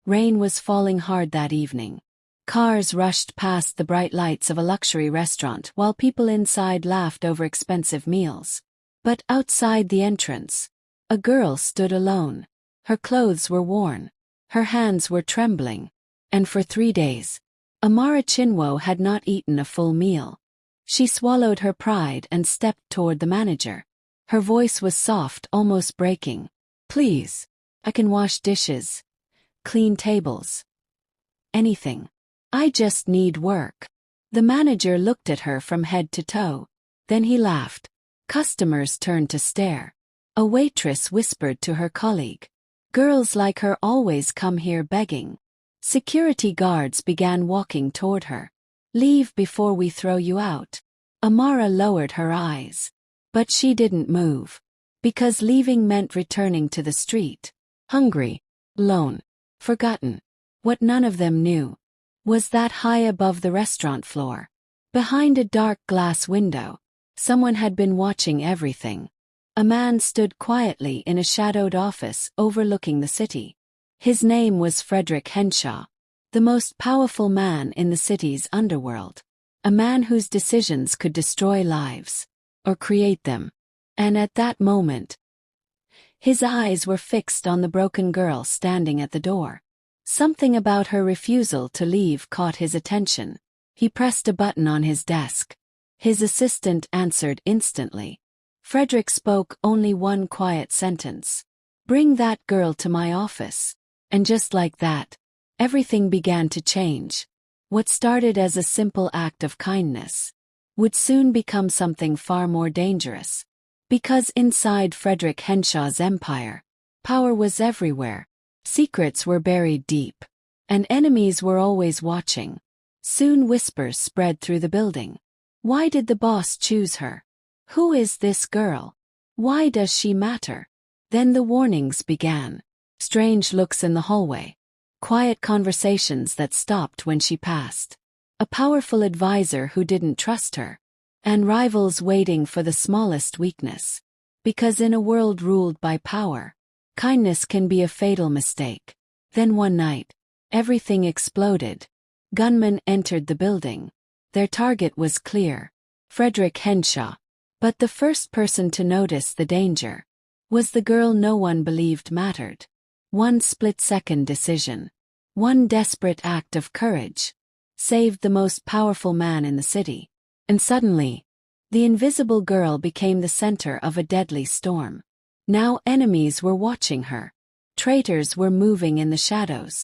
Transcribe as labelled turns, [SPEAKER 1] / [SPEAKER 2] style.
[SPEAKER 1] Rain was falling hard that evening. Cars rushed past the bright lights of a luxury restaurant while people inside laughed over expensive meals. But outside the entrance, a girl stood alone. Her clothes were worn. Her hands were trembling. And for 3 days, Amara Chinwo had not eaten a full meal. She swallowed her pride and stepped toward the manager. Her voice was soft, almost breaking. "Please, I can wash dishes, clean tables. Anything. I just need work." The manager looked at her from head to toe. Then he laughed. Customers turned to stare. A waitress whispered to her colleague, "Girls like her always come here begging." Security guards began walking toward her. "Leave before we throw you out." Amara lowered her eyes. But she didn't move. Because leaving meant returning to the street. Hungry, alone, forgotten. What none of them knew was that high above the restaurant floor, behind a dark glass window, someone had been watching everything. A man stood quietly in a shadowed office overlooking the city. His name was Fredrick Henshaw, the most powerful man in the city's underworld. A man whose decisions could destroy lives, or create them. And at that moment, his eyes were fixed on the broken girl standing at the door. Something about her refusal to leave caught his attention. He pressed a button on his desk. His assistant answered instantly. Fredrick spoke only one quiet sentence. "Bring that girl to my office." And just like that, everything began to change. What started as a simple act of kindness would soon become something far more dangerous. Because inside Fredrick Henshaw's empire, power was everywhere. Secrets were buried deep. And enemies were always watching. Soon whispers spread through the building. Why did the boss choose her? Who is this girl? Why does she matter? Then the warnings began. Strange looks in the hallway. Quiet conversations that stopped when she passed. A powerful advisor who didn't trust her. And rivals waiting for the smallest weakness. Because in a world ruled by power, kindness can be a fatal mistake. Then one night, everything exploded. Gunmen entered the building. Their target was clear: Fredrick Henshaw. But the first person to notice the danger was the girl no one believed mattered. One split-second decision, one desperate act of courage, saved the most powerful man in the city. And suddenly, the invisible girl became the center of a deadly storm. Now enemies were watching her. Traitors were moving in the shadows.